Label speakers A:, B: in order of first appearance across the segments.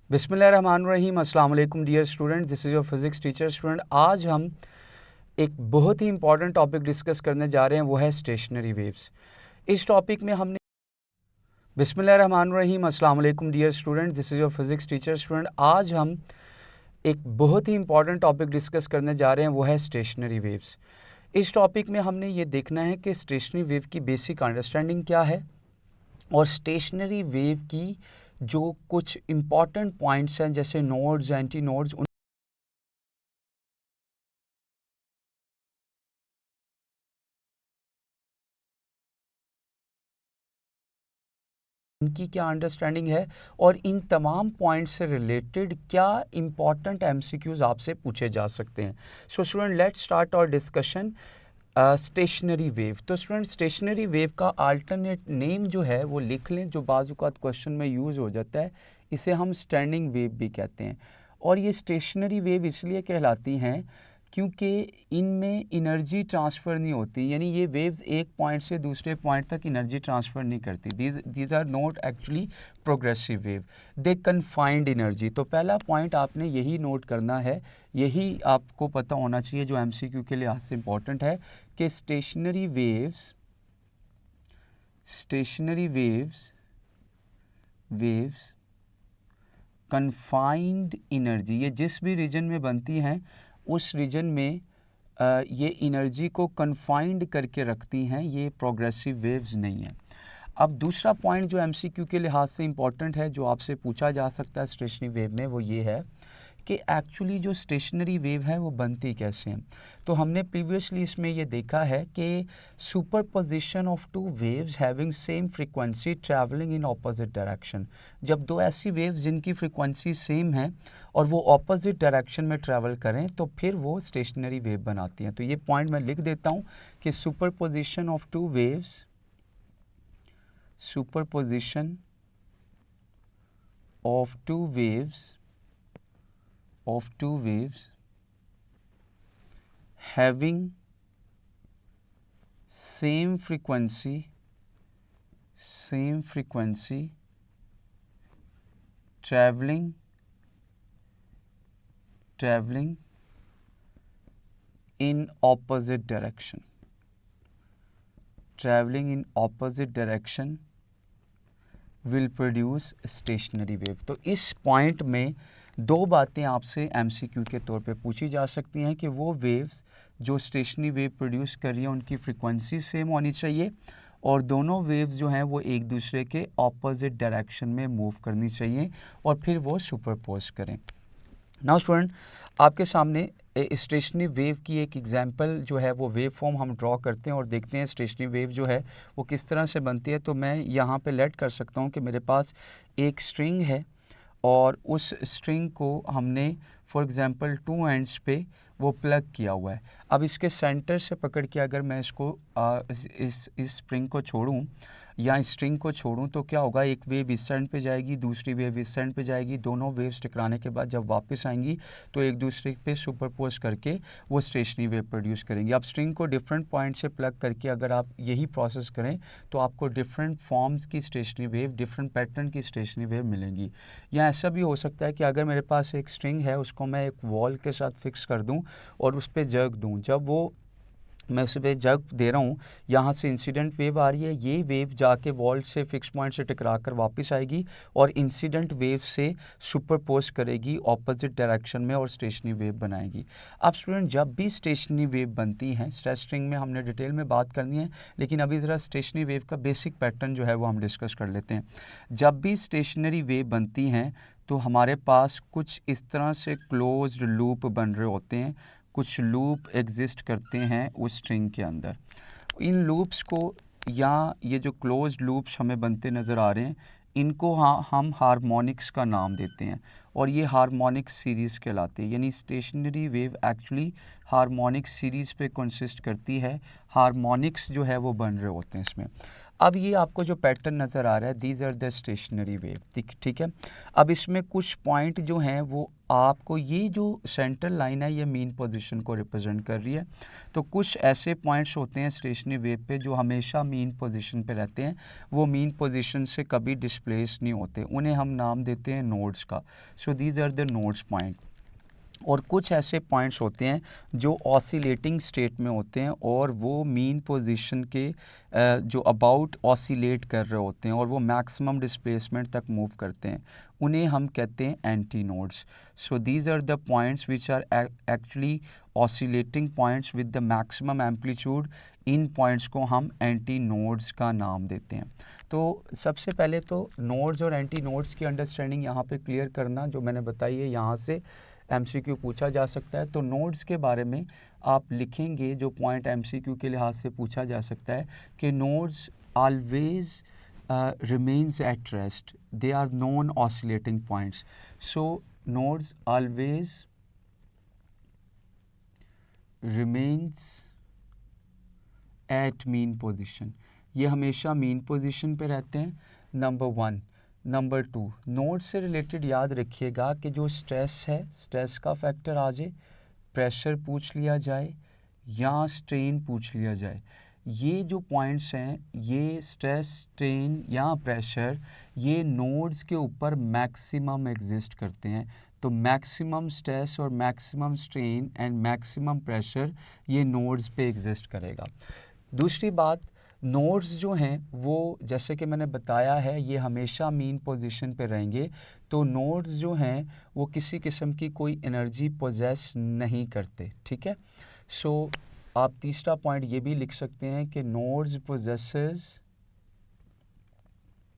A: बिस्मिल्लाहिर्रहमानिर्रहीम। अस्सलाम वालेकुम dear student, this is your physics teacher student. आज हम एक बहुत ही इंपॉर्टेंट टॉपिक डिस्कस करने जा रहे हैं, वो है स्टेशनरी वेव्स। इस टॉपिक में हमने बिस्मिल्लाहिर्रहमानिर्रहीम। अस्सलाम वालेकुम dear student, this is your physics teacher student. आज हम एक बहुत ही इंपॉर्टेंट टॉपिक डिस्कस करने जा रहे हैं, वो है स्टेशनरी वेव्स। इस टॉपिक में हमने ये देखना है कि स्टेशनरी वेव की बेसिक अंडरस्टैंडिंग क्या है और स्टेशनरी वेव की जो कुछ इम्पॉर्टेंट पॉइंट्स हैं जैसे नोड्स, एंटी नोड्स, उनकी क्या अंडरस्टैंडिंग है और इन तमाम पॉइंट्स से रिलेटेड क्या इम्पॉर्टेंट एमसीक्यूज आपसे पूछे जा सकते हैं। So student, let's start our discussion stationary wave. तो स्टूडेंट, स्टेशनरी वेव का अल्टरनेट नेम जो है वो लिख लें, जो बाज़-औक़ात क्वेश्चन में यूज़ हो जाता है। इसे हम स्टैंडिंग वेव भी कहते हैं। और ये स्टेशनरी वेव इसलिए कहलाती हैं क्योंकि इनमें एनर्जी ट्रांसफ़र नहीं होती, यानी ये वेव्स एक पॉइंट से दूसरे पॉइंट तक एनर्जी ट्रांसफ़र नहीं करती। These are not actually progressive wave, they confined energy. तो पहला पॉइंट आपने यही नोट करना है, यही आपको पता होना चाहिए जो एमसीक्यू के लिहाज से इम्पॉर्टेंट है कि स्टेशनरी वेव्स कन्फाइंड एनर्जी, ये जिस भी रीजन में बनती हैं उस रीजन में ये एनर्जी को कन्फाइंड करके रखती हैं, ये प्रोग्रेसिव वेव्स नहीं हैं। अब दूसरा पॉइंट जो एमसीक्यू के लिहाज से इम्पॉर्टेंट है, जो आपसे पूछा जा सकता है स्टेशनरी वेव में, वो ये है कि एक्चुअली जो स्टेशनरी वेव है वो बनती कैसे हैं। तो हमने प्रीवियसली इसमें ये देखा है कि superposition of two waves having same frequency travelling in opposite direction, जब दो ऐसी वेव्स जिनकी फ्रीक्वेंसी सेम है और वो ऑपोजिट डायरेक्शन में ट्रैवल करें तो फिर वो स्टेशनरी वेव बनाती हैं। तो ये पॉइंट मैं लिख देता हूँ कि superposition of two waves having same frequency traveling in opposite direction will produce stationary wave। तो इस पॉइंट में दो बातें आपसे एमसीक्यू के तौर पे पूछी जा सकती हैं कि वो वेव्स जो स्टेशनरी वेव प्रोड्यूस कर रही हैं उनकी फ्रीक्वेंसी सेम होनी चाहिए और दोनों वेव्स जो हैं वो एक दूसरे के ऑपोजिट डायरेक्शन में मूव करनी चाहिए और फिर वो सुपरपोज करें। नाउ स्टूडेंट, आपके सामने स्टेशनरी वेव की एक एग्जांपल जो है वो वेव फॉर्म हम ड्रॉ करते हैं और देखते हैं स्टेशनरी वेव जो है वो किस तरह से बनती है। तो मैं यहाँ पे लेट कर सकता हूँ कि मेरे पास एक स्ट्रिंग है और उस स्ट्रिंग को हमने फॉर एग्ज़ाम्पल टू एंड्स पे वो प्लग किया हुआ है। अब इसके सेंटर से पकड़ के अगर मैं इसको इस स्प्रिंग को छोड़ूं या स्ट्रिंग को छोड़ूं तो क्या होगा, एक वेव इस एंड पे जाएगी, दूसरी वेव इस एंड पे जाएगी। दोनों वेव्स टकराने के बाद जब वापस आएंगी तो एक दूसरे पे सुपरपोज करके वो स्टेशनरी वेव प्रोड्यूस करेंगी। अब स्ट्रिंग को डिफरेंट पॉइंट से प्लग करके अगर आप यही प्रोसेस करें तो आपको डिफरेंट फॉर्म्स की स्टेशनरी वेव, डिफरेंट पैटर्न की स्टेशनरी वेव मिलेंगी। या ऐसा भी हो सकता है कि अगर मेरे पास एक स्ट्रिंग है उसको मैं एक वॉल के साथ फिक्स कर दूं और उस पर जर्क दूं, जब वो मैं उस पर जर्क दे रहा हूँ, यहाँ से इंसिडेंट वेव आ रही है, ये वेव जाके वॉल से फिक्स पॉइंट से टकरा कर वापस आएगी और इंसिडेंट वेव से सुपरपोज करेगी ऑपोजिट डायरेक्शन में और स्टेशनरी वेव बनाएगी। अब स्टूडेंट, जब भी स्टेशनरी वेव बनती हैं, स्ट्रेस स्ट्रिंग में हमने डिटेल में बात करनी है, लेकिन अभी ज़रा स्टेशनरी वेव का बेसिक पैटर्न जो है वो हम डिस्कस कर लेते हैं। जब भी स्टेशनरी वेव बनती हैं तो हमारे पास कुछ इस तरह से क्लोज्ड लूप बन रहे होते हैं, कुछ लूप एग्जिस्ट करते हैं उस स्ट्रिंग के अंदर। इन लूप्स को या ये जो क्लोज्ड लूप्स हमें बनते नज़र आ रहे हैं, इनको हम हार्मोनिक्स का नाम देते हैं और ये हार्मोनिक्स सीरीज़ कहलाते हैं। यानी stationary wave actually harmonics series पे कंसिस्ट करती है, हार्मोनिक्स जो है वो बन रहे होते हैं इसमें। अब ये आपको जो पैटर्न नज़र आ रहा है, these are the stationary wave, ठीक है। अब इसमें कुछ पॉइंट जो हैं वो आपको, ये जो सेंट्रल लाइन है ये मीन पोजीशन को रिप्रेजेंट कर रही है। तो कुछ ऐसे पॉइंट्स होते हैं स्टेशनरी वेव पे जो हमेशा मीन पोजीशन पे रहते हैं, वो मीन पोजीशन से कभी डिस्प्लेस नहीं होते, उन्हें हम नाम देते हैं नोड्स का। So these are the nodes point. और कुछ ऐसे पॉइंट्स होते हैं जो ऑसिलेटिंग स्टेट में होते हैं और वो मीन पोजीशन के जो अबाउट ऑसिलेट कर रहे होते हैं और वो मैक्सिमम डिस्प्लेसमेंट तक मूव करते हैं, उन्हें हम कहते हैं anti nodes. So these are the points which are actually oscillating points with the maximum amplitude. इन पॉइंट्स को हम एंटी नोड्स का नाम देते हैं। तो सबसे पहले तो नोड्स और एंटी नोड्स की अंडरस्टैंडिंग यहाँ पे क्लियर करना, जो मैंने बताई है, यहाँ से एमसीक्यू पूछा जा सकता है। तो नोड्स के बारे में आप लिखेंगे जो पॉइंट एमसीक्यू के लिहाज से पूछा जा सकता है कि nodes always remains at rest, they are non oscillating points. So nodes always remains at mean position, ये हमेशा मीन पोजीशन पे रहते हैं, नंबर 1। नंबर 2, नोड से रिलेटेड याद रखिएगा कि जो स्ट्रेस है, स्ट्रेस का फैक्टर आ जाए, प्रेशर पूछ लिया जाए या स्ट्रेन पूछ लिया जाए, ये जो पॉइंट्स हैं, ये स्ट्रेस, स्ट्रेन या प्रेशर, ये नोड्स के ऊपर मैक्सिमम एग्जिस्ट करते हैं। तो मैक्सिमम स्ट्रेस और maximum strain and maximum pressure ये नोड्स पे एग्जिस्ट करेगा। दूसरी बात, नोड्स जो हैं वो जैसे कि मैंने बताया है ये हमेशा मीन पोजीशन पे रहेंगे। तो नोड्स जो हैं वो किसी किस्म की कोई एनर्जी पोजेस नहीं करते, ठीक है। सो आप तीसरा पॉइंट ये भी लिख सकते हैं कि nodes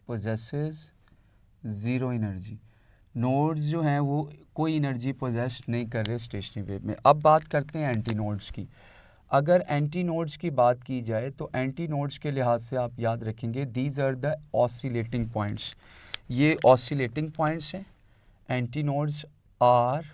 A: possesses zero energy. Nodes जो हैं वो कोई एनर्जी पोजेस नहीं कर रहे स्टेशनरी वेव में। अब बात करते हैं एंटी नोड्स की। अगर एंटी नोड्स की बात की जाए तो एंटी नोड्स के लिहाज से आप याद रखेंगे these are the oscillating points, ये ऑसिलेटिंग पॉइंट्स हैं। Anti nodes are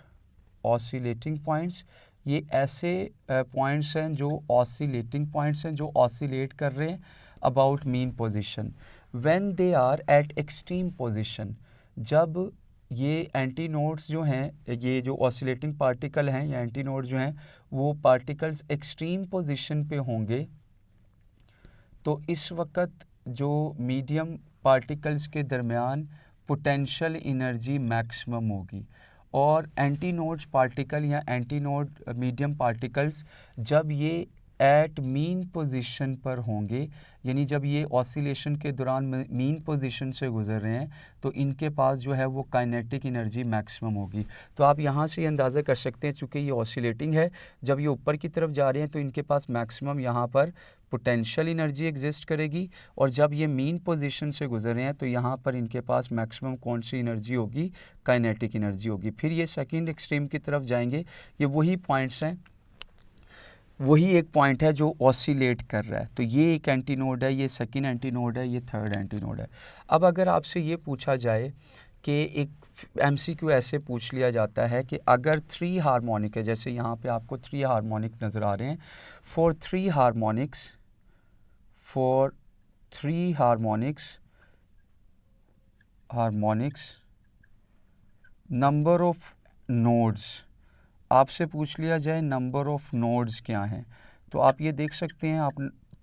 A: oscillating points, ये ऐसे पॉइंट्स हैं जो ऑसिलेटिंग पॉइंट्स हैं, जो ऑसिलेट कर रहे हैं about mean position. When they are at extreme position, जब ये एंटी नोड्स जो हैं, ये जो ऑसिलेटिंग पार्टिकल हैं या एंटी नोड्स जो हैं, वो पार्टिकल्स एक्सट्रीम पोजीशन पे होंगे, तो इस वक्त जो मीडियम पार्टिकल्स के दरमियान पोटेंशियल एनर्जी मैक्सिमम होगी। और एंटी नोड्स पार्टिकल या एंटी नोड मीडियम पार्टिकल्स जब ये एट मीन पोजीशन पर होंगे, यानी जब ये ऑसिलेशन के दौरान मीन पोजीशन से गुजर रहे हैं, तो इनके पास जो है वो काइनेटिक एनर्जी मैक्सिमम होगी। तो आप यहाँ से ये अंदाज़ा कर सकते हैं, चूँकि ये ऑसिलेटिंग है, जब ये ऊपर की तरफ जा रहे हैं तो इनके पास मैक्सिमम यहाँ पर पोटेंशियल एनर्जी एग्जिस्ट करेगी, और जब ये मीन पोजीशन से गुजर रहे हैं तो यहाँ पर इनके पास मैक्सिमम कौन सी एनर्जी होगी, काइनेटिक एनर्जी होगी। फिर ये सेकंड एक्सट्रीम की तरफ जाएंगे, ये वही पॉइंट्स हैं, वही एक पॉइंट है जो ऑसिलेट कर रहा है। तो ये एक एंटी नोड है, ये सेकंड एंटी नोड है, ये थर्ड एंटी नोड है। अब अगर आपसे ये पूछा जाए कि एक एमसीक्यू ऐसे पूछ लिया जाता है कि अगर 3 हार्मोनिक है, जैसे यहाँ पे आपको 3 हार्मोनिक नज़र आ रहे हैं, for 3 harmonics number of nodes, आपसे पूछ लिया जाए नंबर ऑफ नोड्स क्या हैं, तो आप ये देख सकते हैं, आप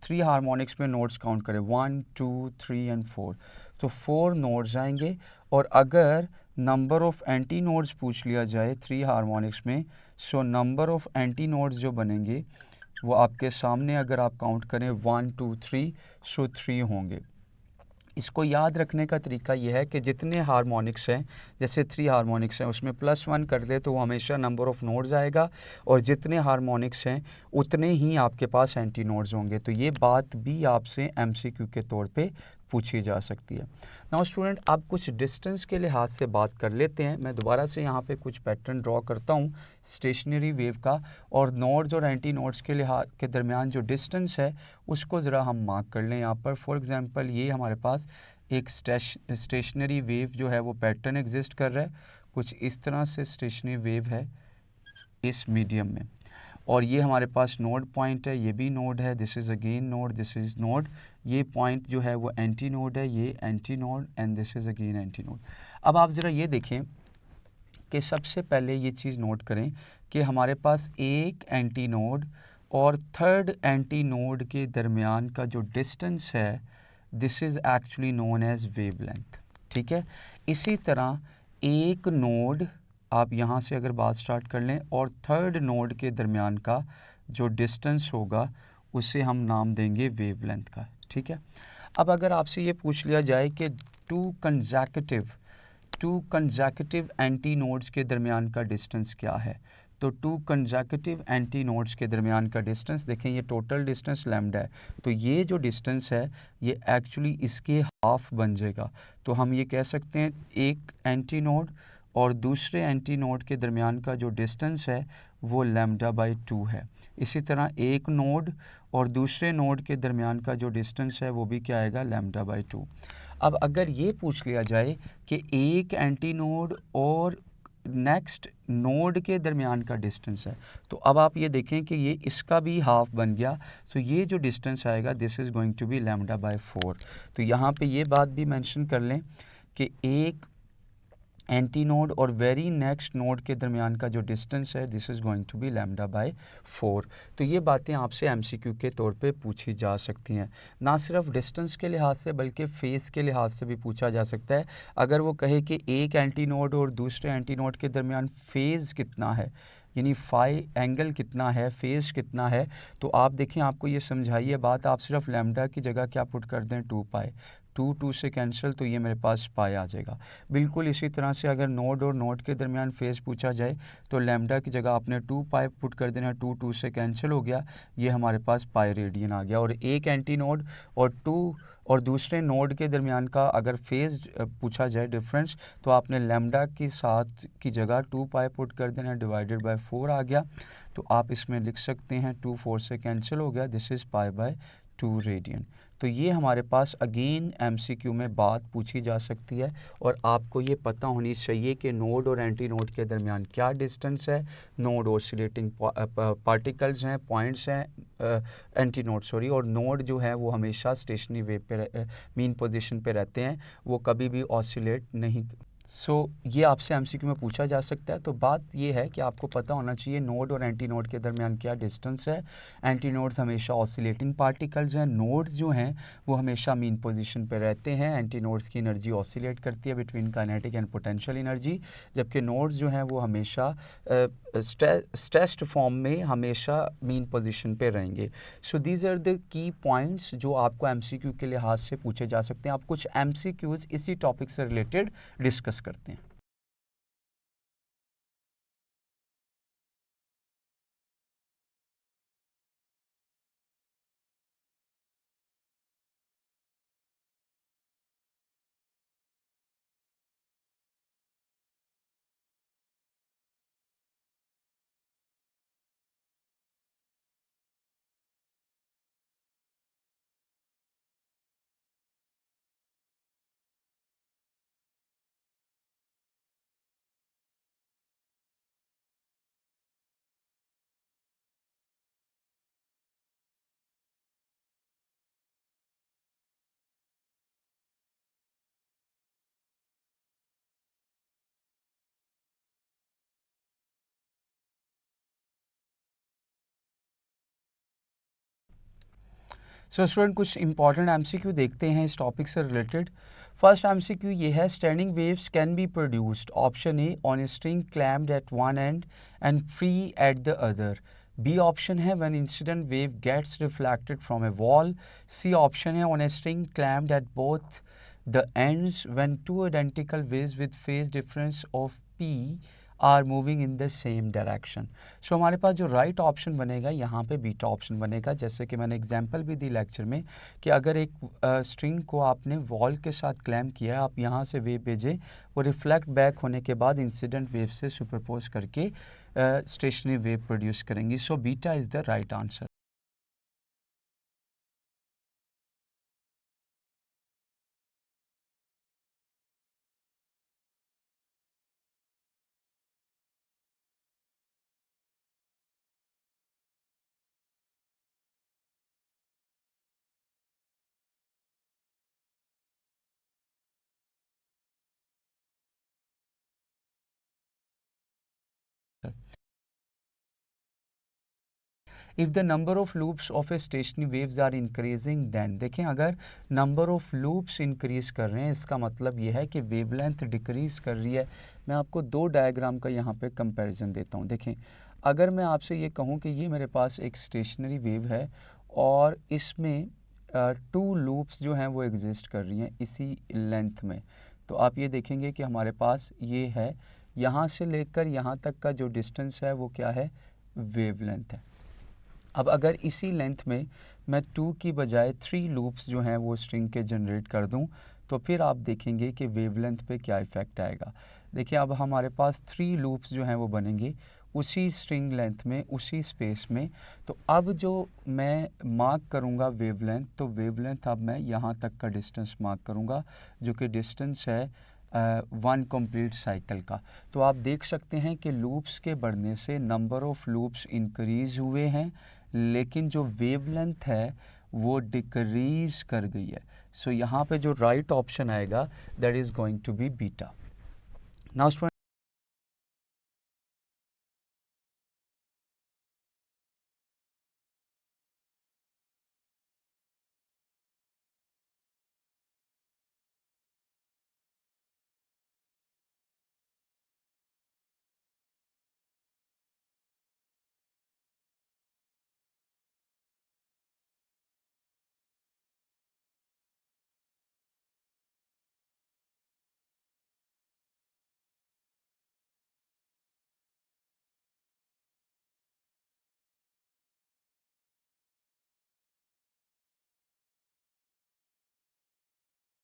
A: 3 हार्मोनिक्स में नोड्स काउंट करें, 1 2 3 एंड 4, तो 4 नोड्स आएंगे। और अगर नंबर ऑफ एंटी नोड्स पूछ लिया जाए 3 हार्मोनिक्स में, so number of anti nodes जो बनेंगे वो आपके सामने, अगर आप काउंट करें 1 2 3, सो 3 होंगे। इसको याद रखने का तरीका यह है कि जितने हार्मोनिक्स हैं, जैसे 3 हार्मोनिक्स हैं, उसमें +1 कर दे तो वो हमेशा नंबर ऑफ नोड्स आएगा, और जितने हार्मोनिक्स हैं उतने ही आपके पास एंटी नोड्स होंगे। तो ये बात भी आपसे एमसीक्यू के तौर पे पूछी जा सकती है। नाउ स्टूडेंट, अब कुछ डिस्टेंस के लिहाज से बात कर लेते हैं। मैं दोबारा से यहाँ पे कुछ पैटर्न ड्रॉ करता हूँ स्टेशनरी वेव का, और नोड्स और एंटी नोड्स के लिहाज के दरमियान जो डिस्टेंस है उसको ज़रा हम मार्क कर लें यहाँ पर। फॉर एग्ज़ाम्पल, ये हमारे पास एक स्टेशनरी वेव जो है वो पैटर्न एग्जिस्ट कर रहा है, कुछ इस तरह से स्टेशनरी वेव है इस मीडियम में, और ये हमारे पास नोड पॉइंट है, ये भी नोड है, this is again node, this is node, ये पॉइंट जो है वो एंटी नोड है, ये anti node and this is again anti node. अब आप ज़रा ये देखें कि सबसे पहले ये चीज़ नोट करें कि हमारे पास एक एंटी नोड और थर्ड एंटी नोड के दरमियान का जो डिस्टेंस है this is actually known as wavelength, ठीक है। इसी तरह एक नोड, आप यहाँ से अगर बात स्टार्ट कर लें, और थर्ड नोड के दरमियान का जो डिस्टेंस होगा उसे हम नाम देंगे वेवलेंथ का, ठीक है। अब अगर आपसे ये पूछ लिया जाए कि टू कंसेक्यूटिव एंटी नोड्स के दरमियान का डिस्टेंस क्या है, तो टू कंसेक्यूटिव एंटी नोड्स के दरमियान का डिस्टेंस देखें, ये टोटल डिस्टेंस लैम्डा है, तो ये जो डिस्टेंस है ये एक्चुअली इसके हाफ बन जाएगा। तो हम ये कह सकते हैं एक एंटी नोड और दूसरे एंटी नोड के दरमियान का जो डिस्टेंस है वो लैम्डा बाई 2 है। इसी तरह एक नोड और दूसरे नोड के दरमियान का जो डिस्टेंस है वो भी क्या आएगा, लैम्डा बाई 2। अब अगर ये पूछ लिया जाए कि एक एंटी नोड और नेक्स्ट नोड के दरमियान का डिस्टेंस है, तो अब आप ये देखें कि ये इसका भी हाफ बन गया, तो ये जो डिस्टेंस आएगा this is going to be lambda by 4। तो यहाँ पे ये बात भी मेंशन कर लें कि एक एंटी नोड और वेरी नेक्स्ट नोड के दरमियान का जो डिस्टेंस है this is going to be lambda by 4। तो ये बातें आपसे एमसीक्यू के तौर पे पूछी जा सकती हैं, ना सिर्फ डिस्टेंस के लिहाज से बल्कि फेस के लिहाज से भी पूछा जा सकता है। अगर वो कहे कि एक एंटी नोड और दूसरे एंटी नोड के दरमियान फेज़ कितना है, यानी फाई एंगल कितना है, फेज़ कितना है, तो आप देखें आपको ये समझाइए बात, आप सिर्फ लैम्डा की जगह क्या पुट कर दें, 2 पाई, 2 से कैंसिल, तो ये मेरे पास पाई आ जाएगा। बिल्कुल इसी तरह से अगर नोड और नोड के दरमियान फेज़ पूछा जाए तो लैम्डा की जगह आपने 2 पाई पुट कर देना, 2 से कैंसिल हो गया, ये हमारे पास पाई रेडियन आ गया। और एक एंटी नोड और दूसरे नोड के दरमियान का अगर फेज़ पूछा जाए डिफरेंस, तो आपने लैम्डा के साथ की जगह 2 पाई पुट कर देना, डिवाइडेड बाय 4 आ गया। तो आप इसमें लिख सकते हैं 2 4 से कैंसिल हो गया, this is pi by 2 radian. तो ये हमारे पास अगेन एमसीक्यू में बात पूछी जा सकती है और आपको ये पता होनी चाहिए कि नोड और एंटी नोड के दरमियान क्या डिस्टेंस है, नोड ऑसिलेटिंग पार्टिकल्स हैं, पॉइंट्स हैं, एंटी नोड सॉरी, और नोड जो है वो हमेशा स्टेशनरी वेव पे मीन पोजीशन पे रहते हैं, वो कभी भी ऑसिलेट नहीं। ये आपसे एमसीक्यू में पूछा जा सकता है। तो बात ये है कि आपको पता होना चाहिए नोड और एंटी नोड के दरमियान क्या डिस्टेंस है। एंटी नोड्स हमेशा ऑसिलेटिंग पार्टिकल्स हैं, नोड्स जो हैं वो हमेशा मीन पोजीशन पे रहते हैं। एंटी नोड्स की एनर्जी ऑसिलेट करती है between kinetic and potential energy, जबकि नोड्स जो हैं वो हमेशा स्ट्रेस्ड फॉर्म में हमेशा मीन पोजीशन पे रहेंगे। So these are the key points जो आपको एमसीक्यू के लिहाज से पूछे जा सकते हैं। आप कुछ एमसीक्यूज इसी टॉपिक से रिलेटेड डिस्कस करते हैं। सो स्टूडेंट कुछ इंपॉर्टेंट एमसीक्यू देखते हैं इस टॉपिक से रिलेटेड। फर्स्ट एमसीक्यू ये है, standing waves can be produced, option A on a string clamped at one end and free at the other. B option है when incident wave gets reflected from a wall. C option है on a string clamped at both the ends when two identical waves with phase difference of pi are moving in the same direction. So हमारे पास जो right option बनेगा यहाँ पे beta option बनेगा। जैसे कि मैंने एग्जांपल भी दी लेक्चर में कि अगर एक स्ट्रिंग को आपने वॉल के साथ क्लैम्प किया है, आप यहाँ से वेव भेजें, वो रिफ्लेक्ट बैक होने के बाद इंसिडेंट वेव से सुपरपोज करके स्टेशनरी वेव प्रोड्यूस करेंगी। So beta is the right answer. If the number of loops of a stationary waves are increasing then, देखें अगर नंबर ऑफ लूप्स इंक्रीज कर रहे हैं इसका मतलब ये है कि वेवलेंथ डिक्रीज कर रही है। मैं आपको दो डायग्राम का यहाँ पे कंपैरिजन देता हूँ। देखें अगर मैं आपसे ये कहूँ कि ये मेरे पास एक स्टेशनरी वेव है और इसमें 2 लूप्स जो हैं वो एग्जिस्ट कर रही हैं इसी लेंथ में, तो आप ये देखेंगे कि हमारे पास ये है, यहाँ से लेकर यहाँ तक का जो डिस्टेंस है वो क्या है, वेवलेंथ है। अब अगर इसी लेंथ में मैं 2 की बजाय 3 लूप्स जो हैं वो स्ट्रिंग के जनरेट कर दूं तो फिर आप देखेंगे कि वेवलेंथ पे क्या इफ़ेक्ट आएगा। देखिए अब हमारे पास 3 लूप्स जो हैं वो बनेंगे उसी स्ट्रिंग लेंथ में, उसी स्पेस में। तो अब जो मैं मार्क करूँगा वेवलेंथ, तो वेवलेंथ अब मैं यहाँ तक का डिस्टेंस मार्क करूँगा जो कि डिस्टेंस है 1 कंप्लीट साइकिल का। तो आप देख सकते हैं कि लूप्स के बढ़ने से नंबर ऑफ लूप्स इंक्रीज़ हुए हैं लेकिन जो वेवलेंथ है वो डिक्रीज कर गई है। सो यहाँ पे जो राइट ऑप्शन आएगा that is going to be beta. Now student,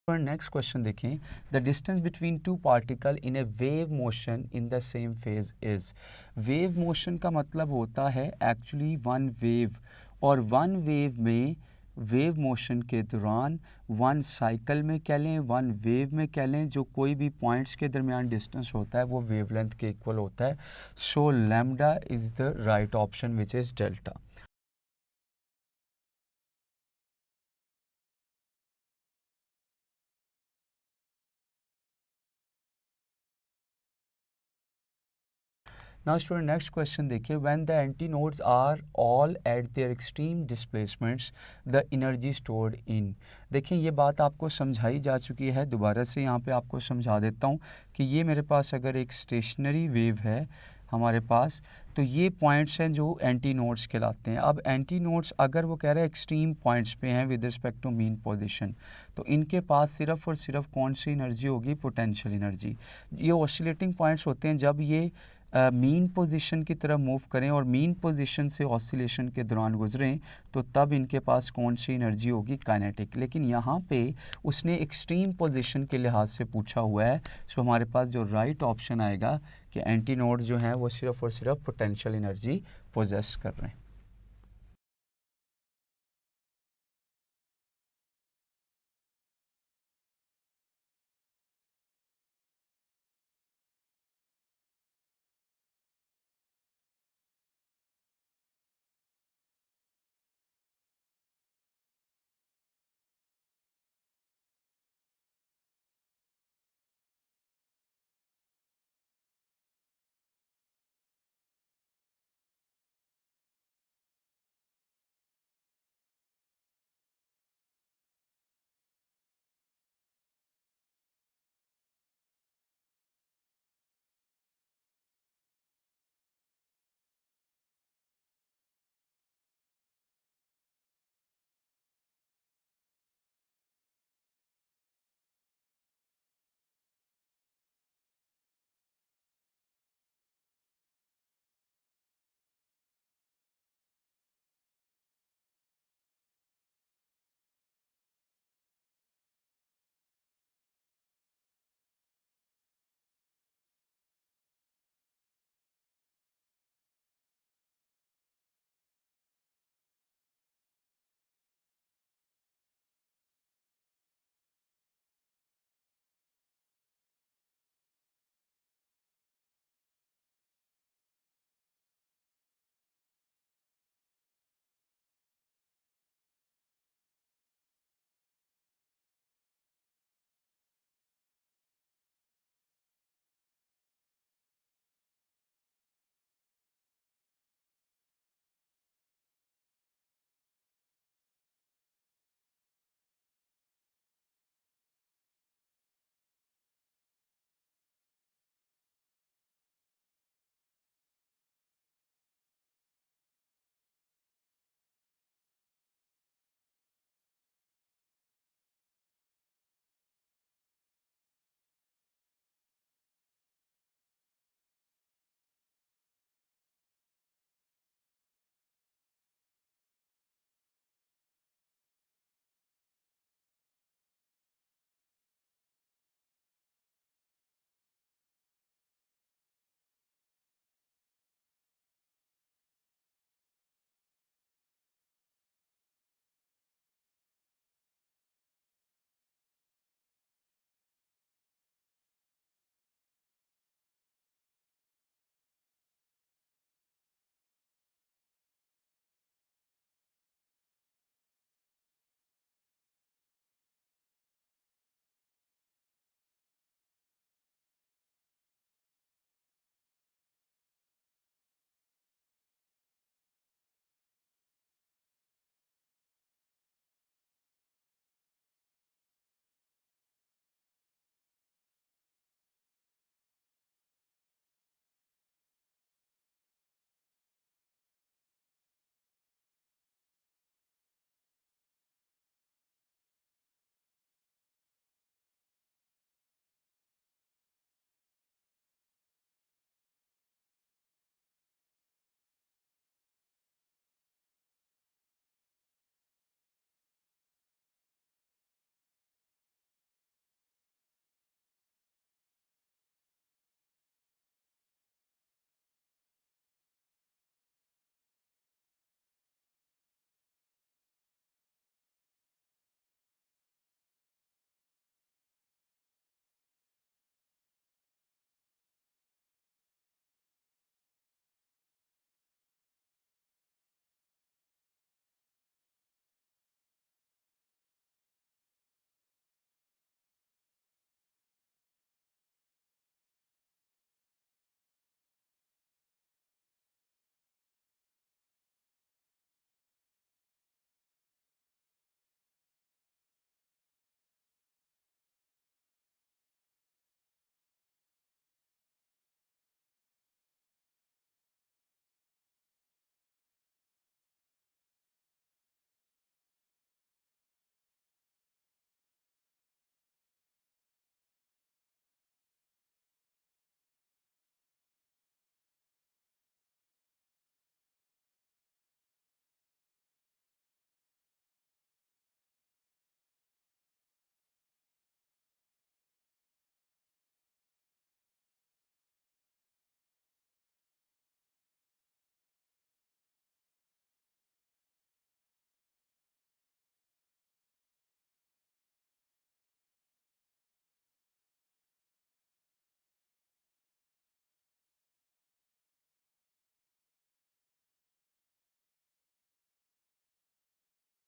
A: next question देखें। The distance between 2 particle in a wave motion in the same phase is. Wave motion का मतलब होता है एक्चुअली वन वेव, और वन वेव में wave motion के दौरान one cycle में कह लें, वन वेव में कह लें, जो कोई भी पॉइंट्स के दरमियान डिस्टेंस होता है वो वेवलेंथ के इक्वल होता है। So lambda is the right option which is delta. Now student next question देखिए। When the antinodes are all at their extreme displacements the energy stored in. देखिए ये बात आपको समझाई जा चुकी है, दोबारा से यहाँ पे आपको समझा देता हूँ कि ये मेरे पास अगर एक स्टेशनरी वेव है हमारे पास, तो ये पॉइंट्स हैं जो एंटी नोड्स कहलाते हैं। अब एंटी नोड्स अगर वो कह रहे हैं एक्सट्रीम पॉइंट्स पे हैं with respect to mean position, तो इनके पास सिर्फ और सिर्फ कौन सी एनर्जी होगी, पोटेंशियल एनर्जी। ये ऑसिलेटिंग पॉइंट्स होते हैं, जब ये मीन पोजीशन की तरफ मूव करें और मीन पोजीशन से ऑसिलेशन के दौरान गुजरें तो तब इनके पास कौन सी एनर्जी होगी, काइनेटिक। लेकिन यहाँ पे उसने एक्सट्रीम पोजीशन के लिहाज से पूछा हुआ है, सो हमारे पास जो राइट ऑप्शन आएगा कि एंटी नोड जो हैं वो सिर्फ और सिर्फ पोटेंशियल एनर्जी पोजेस कर रहे हैं।